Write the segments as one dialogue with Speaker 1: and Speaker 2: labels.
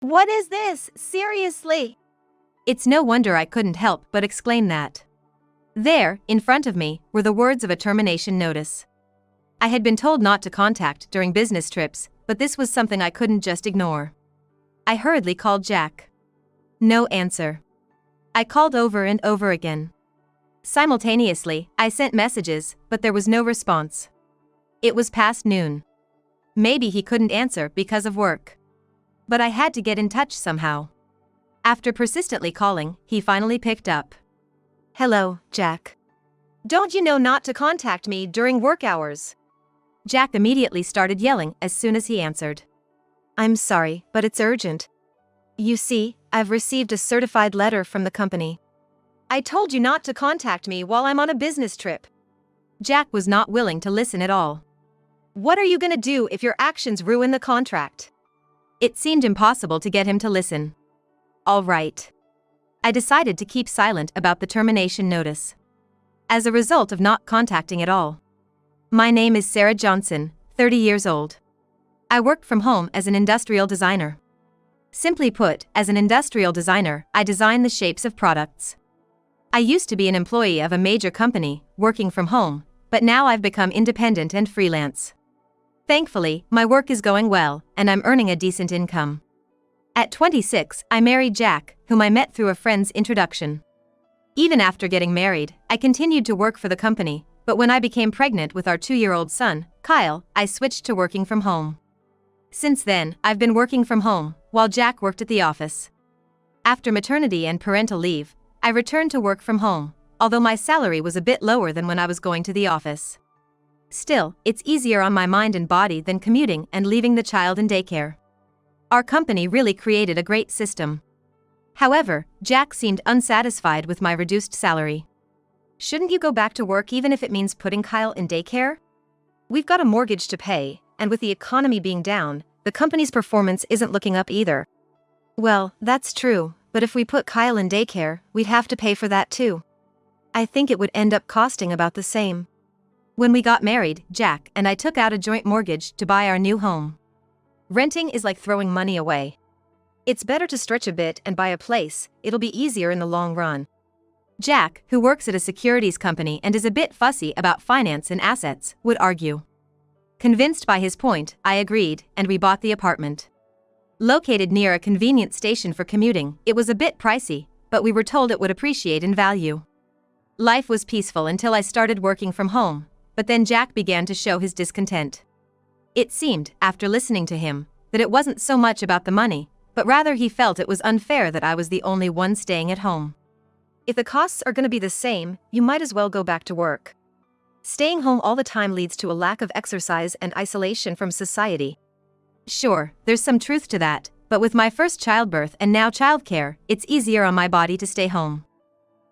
Speaker 1: What is this? Seriously?
Speaker 2: It's no wonder I couldn't help but exclaim that. There, in front of me, were the words of a termination notice. I had been told not to contact during business trips, but this was something I couldn't just ignore. I hurriedly called Jack. No answer. I called over and over again. Simultaneously, I sent messages, but there was no response. It was past noon. Maybe he couldn't answer because of work. But I had to get in touch somehow. After persistently calling, he finally picked up. Hello, Jack.
Speaker 1: Don't you know not to contact me during work hours?
Speaker 2: Jack immediately started yelling as soon as he answered. I'm sorry, but it's urgent. You see, I've received a certified letter from the company.
Speaker 1: I told you not to contact me while I'm on a business trip.
Speaker 2: Jack was not willing to listen at all.
Speaker 1: What are you gonna do if your actions ruin the contract?
Speaker 2: It seemed impossible to get him to listen. All right. I decided to keep silent about the termination notice. As a result of not contacting at all. My name is Sarah Johnson, 30 years old. I work from home as an industrial designer. Simply put, as an industrial designer, I design the shapes of products. I used to be an employee of a major company, working from home, but now I've become independent and freelance. Thankfully, my work is going well, and I'm earning a decent income. At 26, I married Jack, whom I met through a friend's introduction. Even after getting married, I continued to work for the company, but when I became pregnant with our 2-year-old son, Kyle, I switched to working from home. Since then, I've been working from home, while Jack worked at the office. After maternity and parental leave, I returned to work from home, although my salary was a bit lower than when I was going to the office. Still, it's easier on my mind and body than commuting and leaving the child in daycare. Our company really created a great system. However, Jack seemed unsatisfied with my reduced salary. Shouldn't you go back to work even if it means putting Kyle in daycare? We've got a mortgage to pay, and with the economy being down, the company's performance isn't looking up either. Well, that's true, but if we put Kyle in daycare, we'd have to pay for that too. I think it would end up costing about the same. When we got married, Jack and I took out a joint mortgage to buy our new home. Renting is like throwing money away. It's better to stretch a bit and buy a place, it'll be easier in the long run. Jack, who works at a securities company and is a bit fussy about finance and assets, would argue. Convinced by his point, I agreed, and we bought the apartment. Located near a convenient station for commuting, it was a bit pricey, but we were told it would appreciate in value. Life was peaceful until I started working from home, but then Jack began to show his discontent. It seemed, after listening to him, that it wasn't so much about the money, but rather he felt it was unfair that I was the only one staying at home. If the costs are going to be the same, you might as well go back to work. Staying home all the time leads to a lack of exercise and isolation from society. Sure, there's some truth to that, but with my first childbirth and now childcare, it's easier on my body to stay home.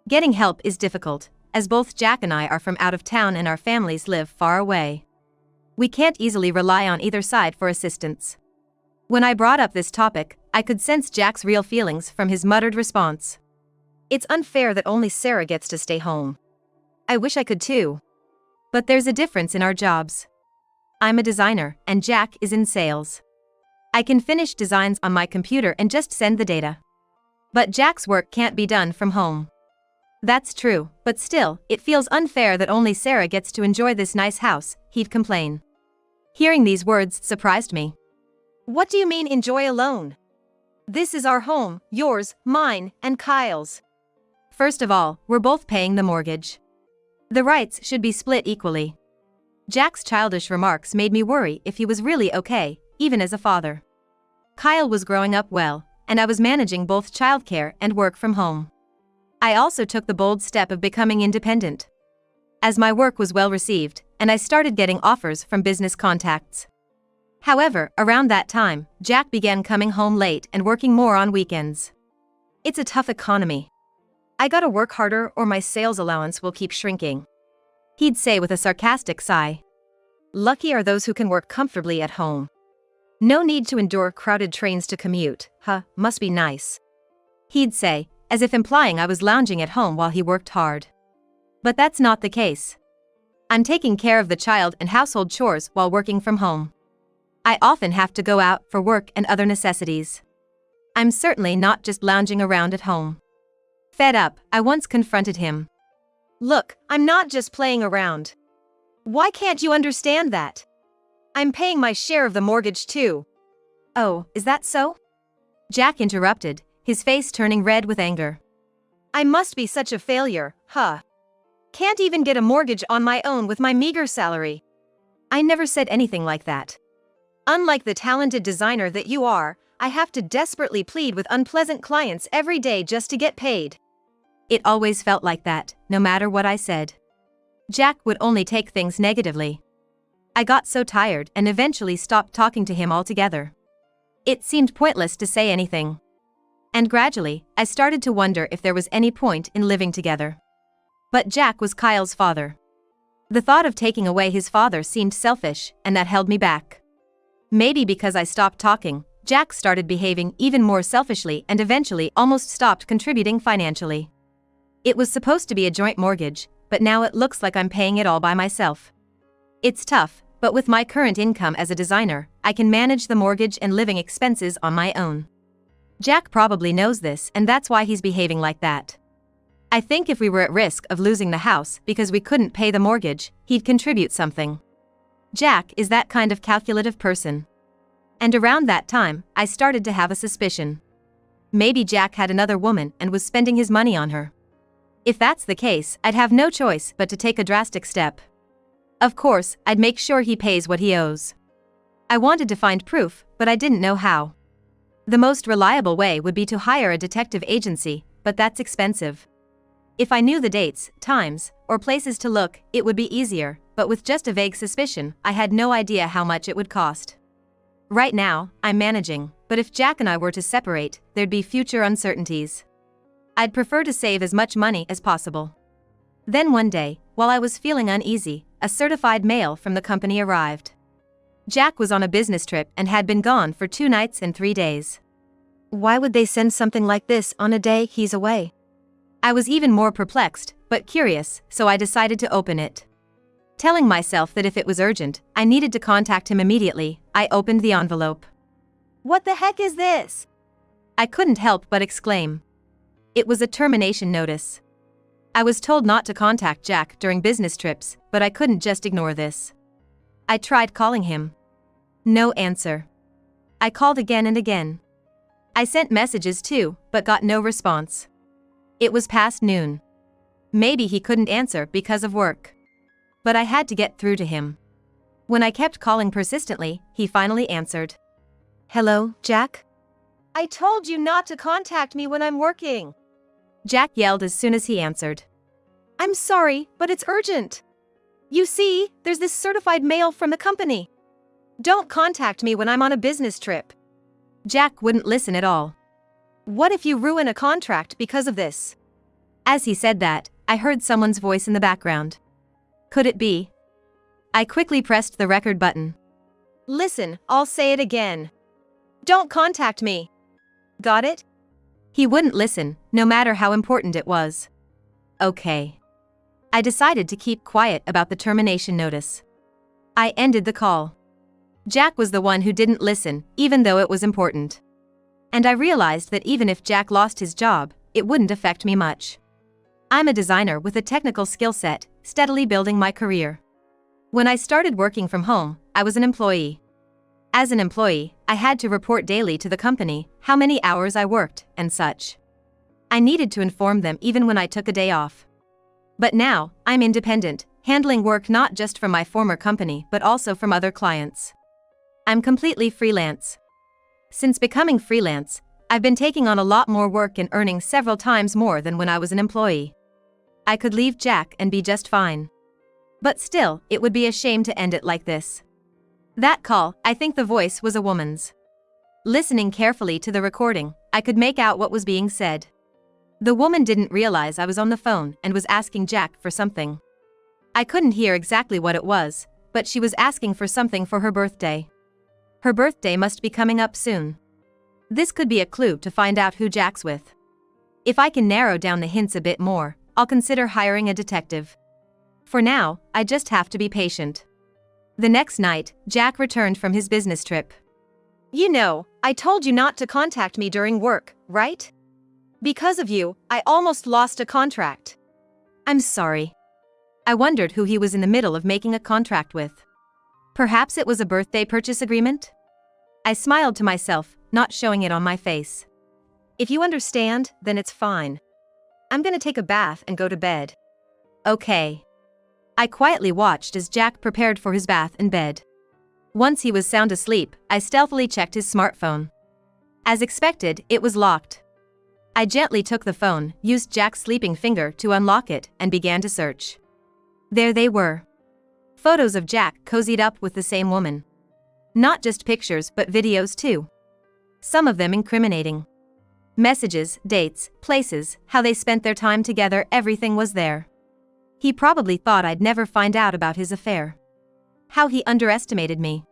Speaker 2: Getting help is difficult, as both Jack and I are from out of town and our families live far away. We can't easily rely on either side for assistance. When I brought up this topic, I could sense Jack's real feelings from his muttered response. It's unfair that only Sarah gets to stay home. I wish I could too. But there's a difference in our jobs. I'm a designer, and Jack is in sales. I can finish designs on my computer and just send the data. But Jack's work can't be done from home. That's true, but still, it feels unfair that only Sarah gets to enjoy this nice house, he'd complain. Hearing these words surprised me. What do you mean enjoy alone? This is our home, yours, mine, and Kyle's. First of all, we're both paying the mortgage. The rights should be split equally. Jack's childish remarks made me worry if he was really okay, even as a father. Kyle was growing up well, and I was managing both childcare and work from home. I also took the bold step of becoming independent. As my work was well received, and I started getting offers from business contacts. However, around that time, Jack began coming home late and working more on weekends. It's a tough economy. I gotta work harder or my sales allowance will keep shrinking. He'd say with a sarcastic sigh. Lucky are those who can work comfortably at home. No need to endure crowded trains to commute, must be nice. He'd say, as if implying I was lounging at home while he worked hard. But that's not the case. I'm taking care of the child and household chores while working from home. I often have to go out for work and other necessities. I'm certainly not just lounging around at home. Fed up, I once confronted him.
Speaker 1: Look, I'm not just playing around. Why can't you understand that? I'm paying my share of the mortgage too.
Speaker 2: Oh, is that so? Jack interrupted, his face turning red with anger.
Speaker 1: I must be such a failure, huh? Can't even get a mortgage on my own with my meager salary.
Speaker 2: I never said anything like that.
Speaker 1: Unlike the talented designer that you are, I have to desperately plead with unpleasant clients every day just to get paid.
Speaker 2: It always felt like that, no matter what I said. Jack would only take things negatively. I got so tired and eventually stopped talking to him altogether. It seemed pointless to say anything. And gradually, I started to wonder if there was any point in living together. But Jack was Kyle's father. The thought of taking away his father seemed selfish, and that held me back. Maybe because I stopped talking, Jack started behaving even more selfishly and eventually almost stopped contributing financially. It was supposed to be a joint mortgage, but now it looks like I'm paying it all by myself. It's tough, but with my current income as a designer, I can manage the mortgage and living expenses on my own. Jack probably knows this, and that's why he's behaving like that. I think if we were at risk of losing the house because we couldn't pay the mortgage, he'd contribute something. Jack is that kind of calculative person. And around that time, I started to have a suspicion. Maybe Jack had another woman and was spending his money on her. If that's the case, I'd have no choice but to take a drastic step. Of course, I'd make sure he pays what he owes. I wanted to find proof, but I didn't know how. The most reliable way would be to hire a detective agency, but that's expensive. If I knew the dates, times, or places to look, it would be easier, but with just a vague suspicion, I had no idea how much it would cost. Right now, I'm managing, but if Jack and I were to separate, there'd be future uncertainties. I'd prefer to save as much money as possible. Then one day, while I was feeling uneasy, a certified mail from the company arrived. Jack was on a business trip and had been gone for 2 nights and 3 days.
Speaker 1: Why would they send something like this on a day he's away?
Speaker 2: I was even more perplexed, but curious, so I decided to open it. Telling myself that if it was urgent, I needed to contact him immediately, I opened the envelope.
Speaker 1: What the heck is this?
Speaker 2: I couldn't help but exclaim. It was a termination notice. I was told not to contact Jack during business trips, but I couldn't just ignore this. I tried calling him. No answer. I called again and again. I sent messages too, but got no response. It was past noon. Maybe he couldn't answer because of work. But I had to get through to him. When I kept calling persistently, he finally answered.
Speaker 1: Hello, Jack? I told you not to contact me when I'm working.
Speaker 2: Jack yelled as soon as he answered.
Speaker 1: I'm sorry, but it's urgent. You see, there's this certified mail from the company. Don't contact me when I'm on a business trip.
Speaker 2: Jack wouldn't listen at all.
Speaker 1: What if you ruin a contract because of this?
Speaker 2: As he said that, I heard someone's voice in the background. Could it be? I quickly pressed the record button.
Speaker 1: Listen, I'll say it again. Don't contact me. Got it?
Speaker 2: He wouldn't listen, no matter how important it was. Okay. I decided to keep quiet about the termination notice. I ended the call. Jack was the one who didn't listen, even though it was important. And I realized that even if Jack lost his job, it wouldn't affect me much. I'm a designer with a technical skill set, steadily building my career. When I started working from home, I was an employee. As an employee, I had to report daily to the company how many hours I worked and such. I needed to inform them even when I took a day off. But now, I'm independent, handling work not just from my former company but also from other clients. I'm completely freelance. Since becoming freelance, I've been taking on a lot more work and earning several times more than when I was an employee. I could leave Jack and be just fine. But still, it would be a shame to end it like this. That call, I think the voice was a woman's. Listening carefully to the recording, I could make out what was being said. The woman didn't realize I was on the phone and was asking Jack for something. I couldn't hear exactly what it was, but she was asking for something for her birthday. Her birthday must be coming up soon. This could be a clue to find out who Jack's with. If I can narrow down the hints a bit more, I'll consider hiring a detective. For now, I just have to be patient. The next night, Jack returned from his business trip.
Speaker 1: You know, I told you not to contact me during work, right? Because of you, I almost lost a contract.
Speaker 2: I'm sorry. I wondered who he was in the middle of making a contract with. Perhaps it was a birthday purchase agreement? I smiled to myself, not showing it on my face.
Speaker 1: If you understand, then it's fine. I'm gonna take a bath and go to bed.
Speaker 2: Okay. I quietly watched as Jack prepared for his bath in bed. Once he was sound asleep, I stealthily checked his smartphone. As expected, it was locked. I gently took the phone, used Jack's sleeping finger to unlock it, and began to search. There they were. Photos of Jack cozied up with the same woman. Not just pictures but videos too. Some of them incriminating. Messages, dates, places, how they spent their time together, everything was there. He probably thought I'd never find out about his affair. How he underestimated me.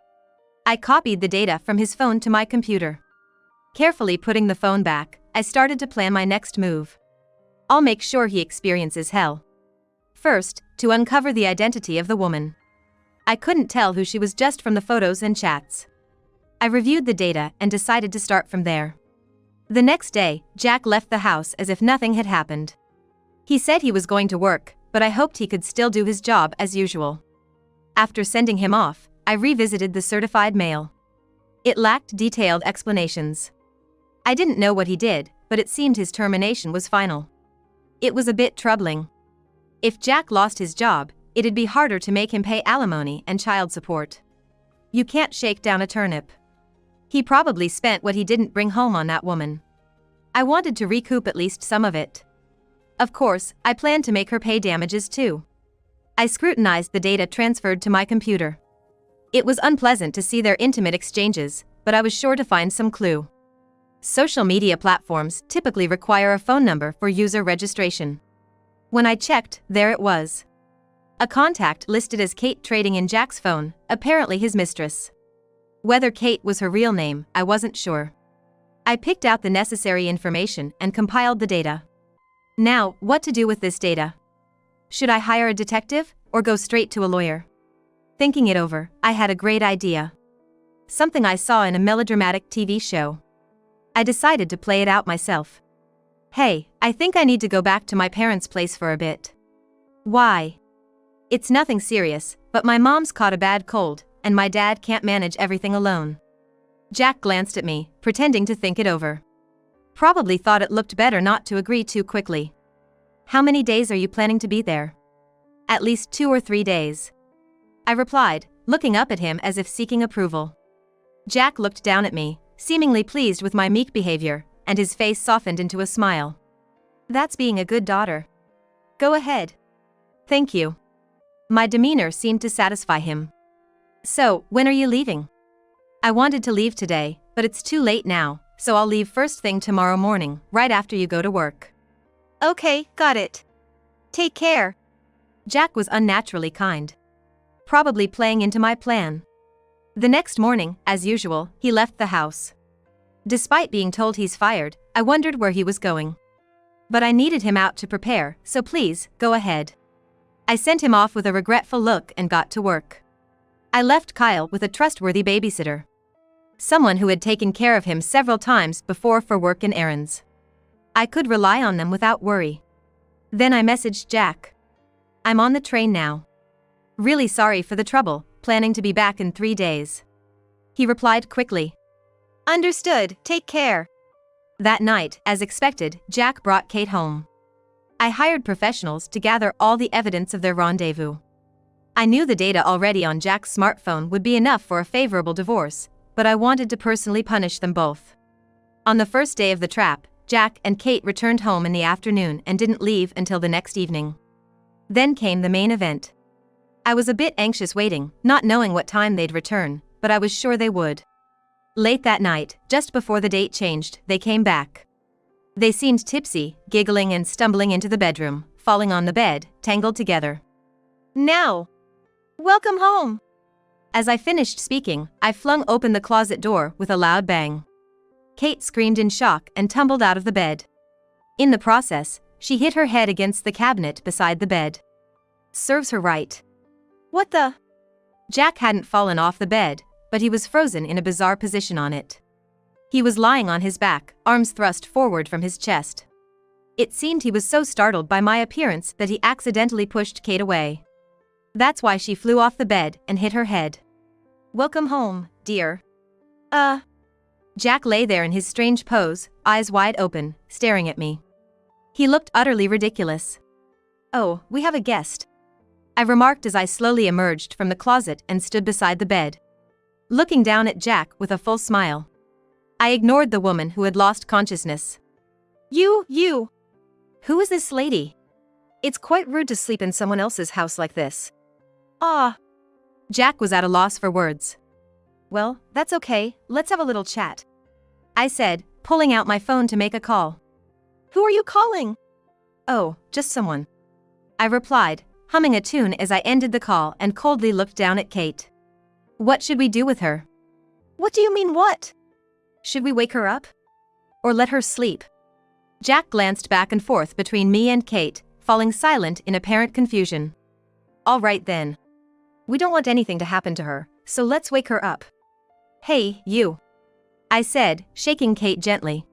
Speaker 2: I copied the data from his phone to my computer. Carefully putting the phone back, I started to plan my next move. I'll make sure he experiences hell. First, to uncover the identity of the woman. I couldn't tell who she was just from the photos and chats. I reviewed the data and decided to start from there. The next day, Jack left the house as if nothing had happened. He said he was going to work, but I hoped he could still do his job as usual. After sending him off, I revisited the certified mail. It lacked detailed explanations. I didn't know what he did, but it seemed his termination was final. It was a bit troubling. If Jack lost his job, it'd be harder to make him pay alimony and child support. You can't shake down a turnip. He probably spent what he didn't bring home on that woman. I wanted to recoup at least some of it. Of course, I planned to make her pay damages too. I scrutinized the data transferred to my computer. It was unpleasant to see their intimate exchanges, but I was sure to find some clue. Social media platforms typically require a phone number for user registration. When I checked, there it was. A contact listed as Kate trading in Jack's phone, apparently his mistress. Whether Kate was her real name, I wasn't sure. I picked out the necessary information and compiled the data. Now, what to do with this data? Should I hire a detective, or go straight to a lawyer? Thinking it over, I had a great idea. Something I saw in a melodramatic TV show. I decided to play it out myself. Hey, I think I need to go back to my parents' place for a bit. Why? It's nothing serious, but my mom's caught a bad cold, and my dad can't manage everything alone. Jack glanced at me, pretending to think it over. Probably thought it looked better not to agree too quickly. How many days are you planning to be there? At least 2 or 3 days. I replied, looking up at him as if seeking approval. Jack looked down at me, seemingly pleased with my meek behavior, and his face softened into a smile. That's being a good daughter. Go ahead. Thank you. My demeanor seemed to satisfy him. So, when are you leaving? I wanted to leave today, but it's too late now, so I'll leave first thing tomorrow morning, right after you go to work.
Speaker 1: Okay, got it. Take care.
Speaker 2: Jack was unnaturally kind. Probably playing into my plan. The next morning, as usual, he left the house. Despite being told he's fired, I wondered where he was going. But I needed him out to prepare, so please, go ahead. I sent him off with a regretful look and got to work. I left Kyle with a trustworthy babysitter. Someone who had taken care of him several times before for work and errands. I could rely on them without worry. Then I messaged Jack. I'm on the train now. Really sorry for the trouble, planning to be back in 3 days. He replied quickly.
Speaker 1: Understood, take care.
Speaker 2: That night, as expected, Jack brought Kate home. I hired professionals to gather all the evidence of their rendezvous. I knew the data already on Jack's smartphone would be enough for a favorable divorce, but I wanted to personally punish them both. On the first day of the trap, Jack and Kate returned home in the afternoon and didn't leave until the next evening. Then came the main event. I was a bit anxious waiting, not knowing what time they'd return, but I was sure they would. Late that night, just before the date changed, they came back. They seemed tipsy, giggling and stumbling into the bedroom, falling on the bed, tangled together.
Speaker 1: Now, welcome home.
Speaker 2: As I finished speaking, I flung open the closet door with a loud bang. Kate screamed in shock and tumbled out of the bed. In the process, she hit her head against the cabinet beside the bed. Serves her right.
Speaker 1: What the?
Speaker 2: Jack hadn't fallen off the bed, but he was frozen in a bizarre position on it. He was lying on his back, arms thrust forward from his chest. It seemed he was so startled by my appearance that he accidentally pushed Kate away. That's why she flew off the bed and hit her head.
Speaker 1: Welcome home, dear.
Speaker 2: Jack lay there in his strange pose, eyes wide open, staring at me. He looked utterly ridiculous.
Speaker 1: Oh, we have a guest,
Speaker 2: I remarked as I slowly emerged from the closet and stood beside the bed, looking down at Jack with a full smile. I ignored the woman who had lost consciousness.
Speaker 1: You.
Speaker 2: Who is this lady?
Speaker 1: It's quite rude to sleep in someone else's house like this.
Speaker 2: Jack was at a loss for words.
Speaker 1: Well, that's okay, let's have a little chat,
Speaker 2: I said, pulling out my phone to make a call.
Speaker 1: Who are you calling?
Speaker 2: Oh, just someone, I replied, humming a tune as I ended the call and coldly looked down at Kate. What should we do with her?
Speaker 1: What do you mean what?
Speaker 2: Should we wake her up? Or let her sleep? Jack glanced back and forth between me and Kate, falling silent in apparent confusion.
Speaker 1: All right then. We don't want anything to happen to her, so let's wake her up.
Speaker 2: Hey, you, I said, shaking Kate gently.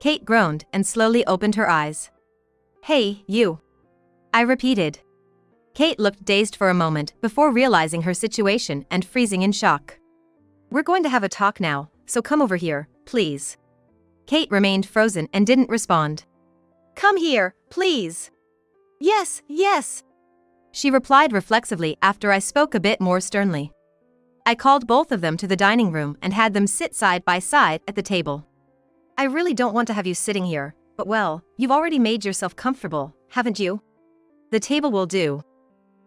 Speaker 2: Kate groaned and slowly opened her eyes. Hey, you, I repeated. Kate looked dazed for a moment before realizing her situation and freezing in shock.
Speaker 1: We're going to have a talk now, so come over here, please.
Speaker 2: Kate remained frozen and didn't respond.
Speaker 1: Come here, please. Yes.
Speaker 2: She replied reflexively after I spoke a bit more sternly. I called both of them to the dining room and had them sit side by side at the table.
Speaker 1: I really don't want to have you sitting here, but well, you've already made yourself comfortable, haven't you?
Speaker 2: The table will do,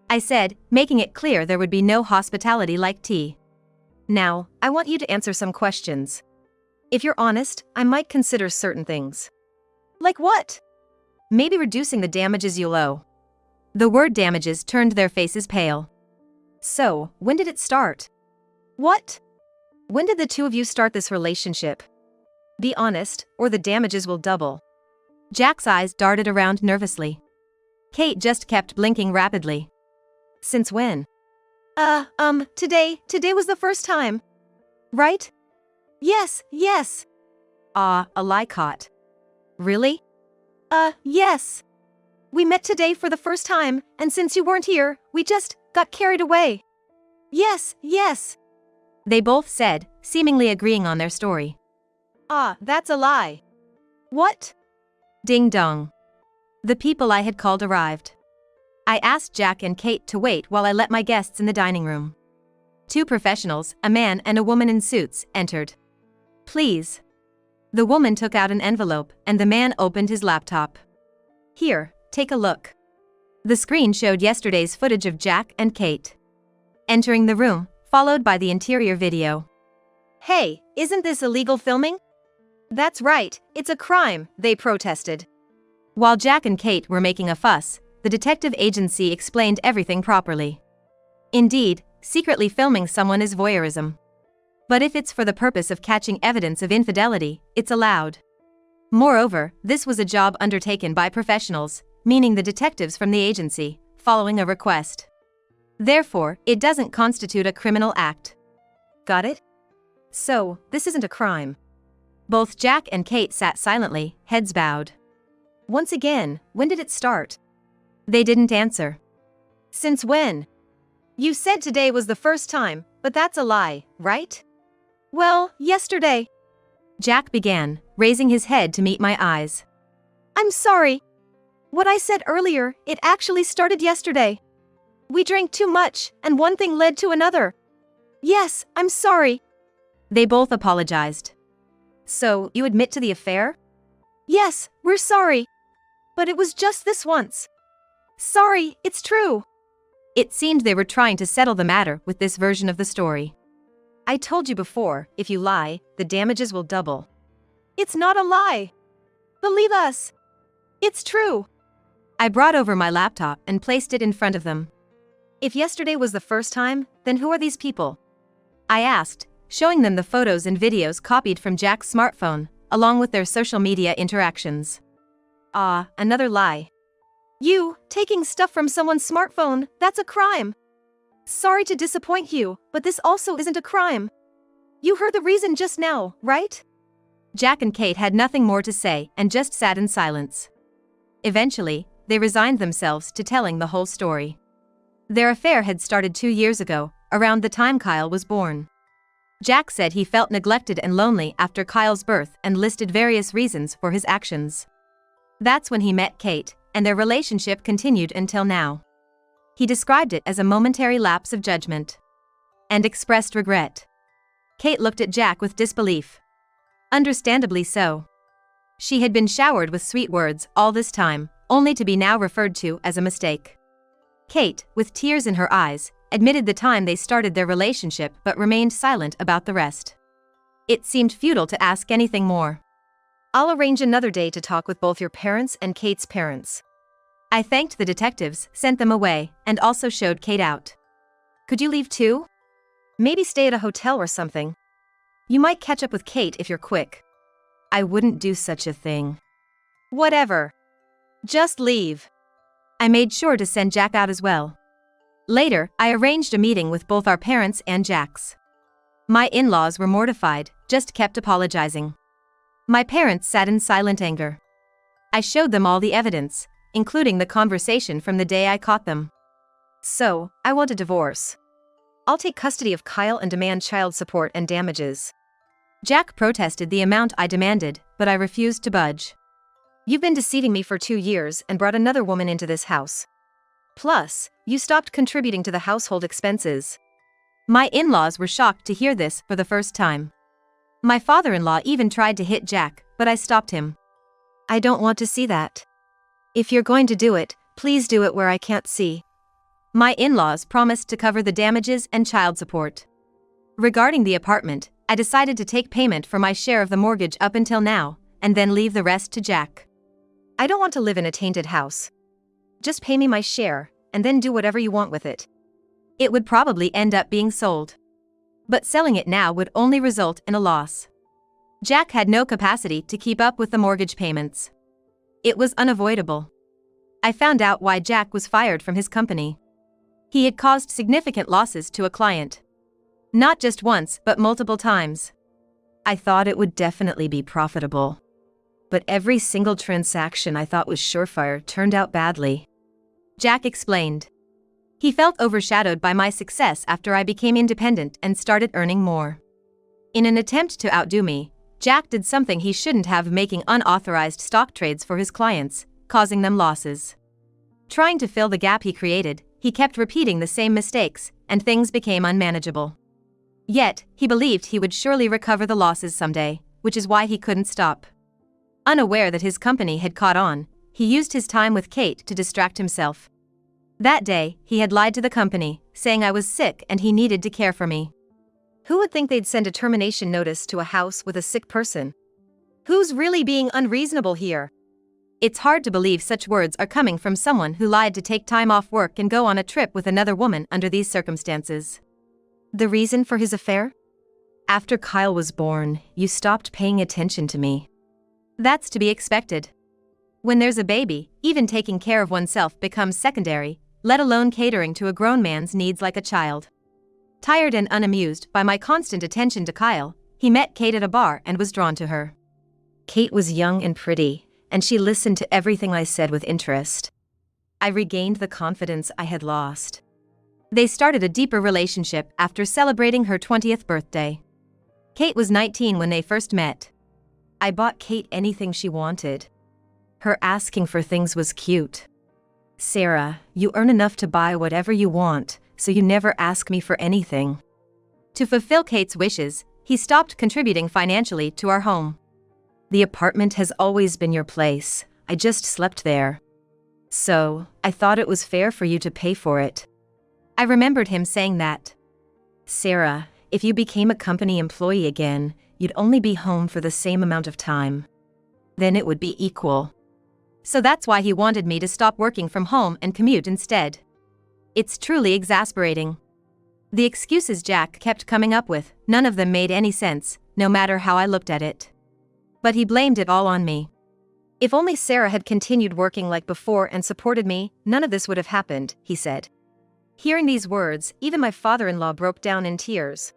Speaker 2: I said, making it clear there would be no hospitality like tea.
Speaker 1: Now, I want you to answer some questions. If you're honest, I might consider certain things. Like what?
Speaker 2: Maybe reducing the damages you'll owe. The word damages turned their faces pale.
Speaker 1: So, when did it start? What? When did the two of you start this relationship? Be honest, or the damages will double.
Speaker 2: Jack's eyes darted around nervously. Kate just kept blinking rapidly.
Speaker 1: Since when? Today was the first time. Right? Yes.
Speaker 2: A lie caught. Really?
Speaker 1: Yes. We met today for the first time, and since you weren't here, we just got carried away. Yes.
Speaker 2: They both said, seemingly agreeing on their story.
Speaker 1: That's a lie. What?
Speaker 2: Ding dong. The people I had called arrived. I asked Jack and Kate to wait while I let my guests in the dining room. Two professionals, a man and a woman in suits, entered. Please. The woman took out an envelope, and the man opened his laptop. Here, take a look. The screen showed yesterday's footage of Jack and Kate entering the room, followed by the interior video.
Speaker 1: Hey, isn't this illegal filming? That's right, it's a crime, they protested.
Speaker 2: While Jack and Kate were making a fuss, the detective agency explained everything properly. Indeed, secretly filming someone is voyeurism. But if it's for the purpose of catching evidence of infidelity, it's allowed. Moreover, this was a job undertaken by professionals, meaning the detectives from the agency, following a request. Therefore, it doesn't constitute a criminal act.
Speaker 1: Got it? So, this isn't a crime.
Speaker 2: Both Jack and Kate sat silently, heads bowed.
Speaker 1: Once again, when did it start?
Speaker 2: They didn't answer.
Speaker 1: Since when? You said today was the first time, but that's a lie, right? Well, yesterday.
Speaker 2: Jack began, raising his head to meet my eyes.
Speaker 1: I'm sorry. What I said earlier, it actually started yesterday. We drank too much, and one thing led to another. Yes, I'm sorry.
Speaker 2: They both apologized.
Speaker 1: So, you admit to the affair? Yes, we're sorry. But it was just this once. Sorry, it's true.
Speaker 2: It seemed they were trying to settle the matter with this version of the story.
Speaker 1: I told you before, if you lie, the damages will double. It's not a lie. Believe us. It's true.
Speaker 2: I brought over my laptop and placed it in front of them.
Speaker 1: If yesterday was the first time, then who are these people?
Speaker 2: I asked, showing them the photos and videos copied from Jack's smartphone, along with their social media interactions.
Speaker 1: Another lie. You, taking stuff from someone's smartphone, that's a crime. Sorry to disappoint you, but this also isn't a crime. You heard the reason just now, right?
Speaker 2: Jack and Kate had nothing more to say and just sat in silence. Eventually, they resigned themselves to telling the whole story. Their affair had started 2 years ago, around the time Kyle was born. Jack said he felt neglected and lonely after Kyle's birth and listed various reasons for his actions. That's when he met Kate, and their relationship continued until now. He described it as a momentary lapse of judgment and expressed regret. Kate looked at Jack with disbelief. Understandably so. She had been showered with sweet words all this time, only to be now referred to as a mistake. Kate, with tears in her eyes, admitted the time they started their relationship but remained silent about the rest. It seemed futile to ask anything more.
Speaker 1: I'll arrange another day to talk with both your parents and Kate's parents.
Speaker 2: I thanked the detectives, sent them away, and also showed Kate out.
Speaker 1: Could you leave too? Maybe stay at a hotel or something. You might catch up with Kate if you're quick.
Speaker 2: I wouldn't do such a thing.
Speaker 1: Whatever. Just leave.
Speaker 2: I made sure to send Jack out as well. Later, I arranged a meeting with both our parents and Jack's. My in-laws were mortified, just kept apologizing. My parents sat in silent anger. I showed them all the evidence, including the conversation from the day I caught them.
Speaker 1: So, I want a divorce. I'll take custody of Kyle and demand child support and damages.
Speaker 2: Jack protested the amount I demanded, but I refused to budge.
Speaker 1: You've been deceiving me for 2 years and brought another woman into this house. Plus, you stopped contributing to the household expenses.
Speaker 2: My in-laws were shocked to hear this for the first time. My father-in-law even tried to hit Jack, but I stopped him.
Speaker 1: I don't want to see that. If you're going to do it, please do it where I can't see.
Speaker 2: My in-laws promised to cover the damages and child support. Regarding the apartment, I decided to take payment for my share of the mortgage up until now, and then leave the rest to Jack.
Speaker 1: I don't want to live in a tainted house. Just pay me my share, and then do whatever you want with it.
Speaker 2: It would probably end up being sold. But selling it now would only result in a loss. Jack had no capacity to keep up with the mortgage payments. It was unavoidable. I found out why Jack was fired from his company. He had caused significant losses to a client. Not just once, but multiple times. I thought it would definitely be profitable. But every single transaction I thought was surefire turned out badly. Jack explained. He felt overshadowed by my success after I became independent and started earning more. In an attempt to outdo me, Jack did something he shouldn't have, making unauthorized stock trades for his clients, causing them losses. Trying to fill the gap he created, he kept repeating the same mistakes, and things became unmanageable. Yet, he believed he would surely recover the losses someday, which is why he couldn't stop. Unaware that his company had caught on, he used his time with Kate to distract himself. That day, he had lied to the company, saying I was sick and he needed to care for me.
Speaker 1: Who would think they'd send a termination notice to a house with a sick person? Who's really being unreasonable here?
Speaker 2: It's hard to believe such words are coming from someone who lied to take time off work and go on a trip with another woman under these circumstances.
Speaker 1: The reason for his affair?
Speaker 2: After Kyle was born, you stopped paying attention to me. That's to be expected. When there's a baby, even taking care of oneself becomes secondary, let alone catering to a grown man's needs like a child. Tired and unamused by my constant attention to Kyle, he met Kate at a bar and was drawn to her.
Speaker 1: Kate was young and pretty, and she listened to everything I said with interest.
Speaker 2: I regained the confidence I had lost. They started a deeper relationship after celebrating her 20th birthday. Kate was 19 when they first met. I bought Kate anything she wanted. Her asking for things was cute.
Speaker 1: Sarah, you earn enough to buy whatever you want, so you never ask me for anything.
Speaker 2: To fulfill Kate's wishes, he stopped contributing financially to our home.
Speaker 1: The apartment has always been your place, I just slept there. So, I thought it was fair for you to pay for it.
Speaker 2: I remembered him saying that.
Speaker 1: Sarah, if you became a company employee again, you'd only be home for the same amount of time. Then it would be equal.
Speaker 2: So that's why he wanted me to stop working from home and commute instead. It's truly exasperating. The excuses Jack kept coming up with, none of them made any sense, no matter how I looked at it. But he blamed it all on me.
Speaker 1: If only Sarah had continued working like before and supported me, none of this would have happened, he said. Hearing these words, even my father-in-law broke down in tears.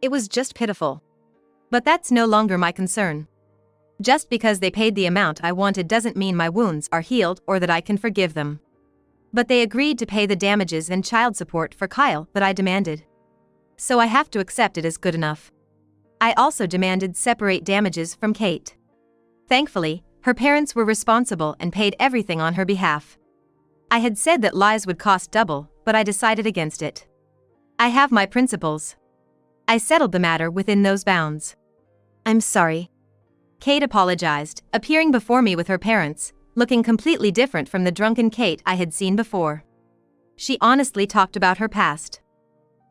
Speaker 1: It was just pitiful.
Speaker 2: But that's no longer my concern. Just because they paid the amount I wanted doesn't mean my wounds are healed or that I can forgive them. But they agreed to pay the damages and child support for Kyle that I demanded. So I have to accept it as good enough. I also demanded separate damages from Kate. Thankfully, her parents were responsible and paid everything on her behalf. I had said that lies would cost double, but I decided against it. I have my principles. I settled the matter within those bounds.
Speaker 1: I'm sorry.
Speaker 2: Kate apologized, appearing before me with her parents, looking completely different from the drunken Kate I had seen before. She honestly talked about her past.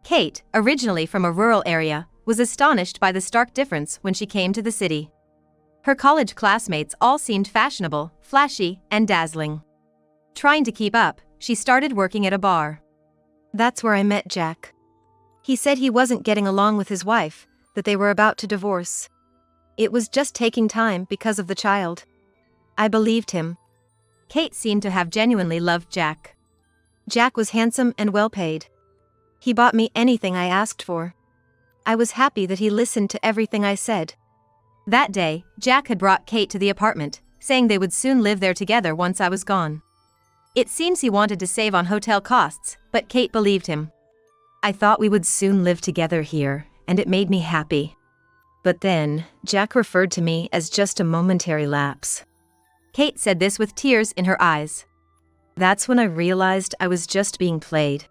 Speaker 2: Kate, originally from a rural area, was astonished by the stark difference when she came to the city. Her college classmates all seemed fashionable, flashy, and dazzling. Trying to keep up, she started working at a bar.
Speaker 1: That's where I met Jack. He said he wasn't getting along with his wife, that they were about to divorce. It was just taking time because of the child. I believed him.
Speaker 2: Kate seemed to have genuinely loved Jack.
Speaker 1: Jack was handsome and well paid. He bought me anything I asked for. I was happy that he listened to everything I said.
Speaker 2: That day, Jack had brought Kate to the apartment, saying they would soon live there together once I was gone. It seems he wanted to save on hotel costs, but Kate believed him.
Speaker 1: I thought we would soon live together here, and it made me happy. But then, Jack referred to me as just a momentary lapse.
Speaker 2: Kate said this with tears in her eyes.
Speaker 1: That's when I realized I was just being played.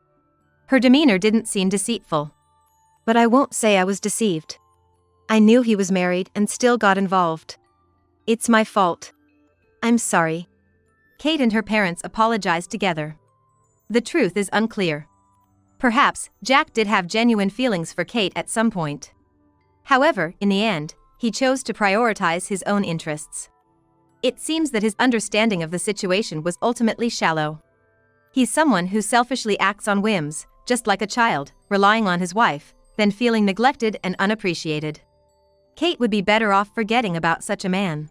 Speaker 2: Her demeanor didn't seem deceitful.
Speaker 1: But I won't say I was deceived. I knew he was married and still got involved. It's my fault. I'm sorry.
Speaker 2: Kate and her parents apologized together. The truth is unclear. Perhaps, Jack did have genuine feelings for Kate at some point. However, in the end, he chose to prioritize his own interests. It seems that his understanding of the situation was ultimately shallow. He's someone who selfishly acts on whims, just like a child, relying on his wife, then feeling neglected and unappreciated. Kate would be better off forgetting about such a man.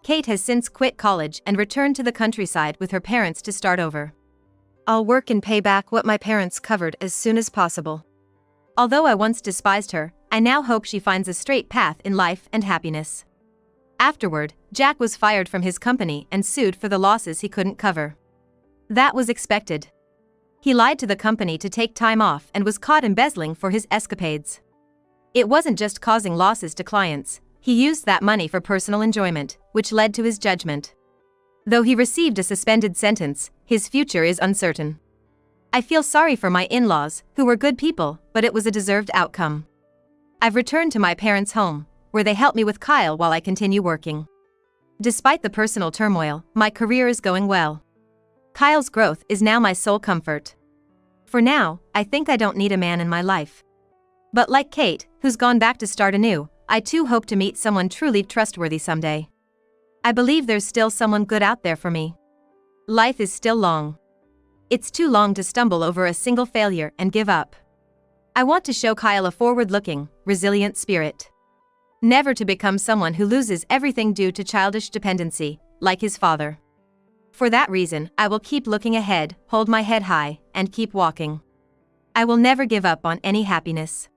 Speaker 2: Kate has since quit college and returned to the countryside with her parents to start over.
Speaker 1: I'll work and pay back what my parents covered as soon as possible.
Speaker 2: Although I once despised her, I now hope she finds a straight path in life and happiness. Afterward, Jack was fired from his company and sued for the losses he couldn't cover. That was expected. He lied to the company to take time off and was caught embezzling for his escapades. It wasn't just causing losses to clients, he used that money for personal enjoyment, which led to his judgment. Though he received a suspended sentence, his future is uncertain. I feel sorry for my in-laws, who were good people, but it was a deserved outcome. I've returned to my parents' home, where they help me with Kyle while I continue working. Despite the personal turmoil, my career is going well. Kyle's growth is now my sole comfort. For now, I think I don't need a man in my life. But like Kate, who's gone back to start anew, I too hope to meet someone truly trustworthy someday. I believe there's still someone good out there for me. Life is still long. It's too long to stumble over a single failure and give up. I want to show Kyle a forward-looking, resilient spirit. Never to become someone who loses everything due to childish dependency, like his father. For that reason, I will keep looking ahead, hold my head high, and keep walking. I will never give up on any happiness.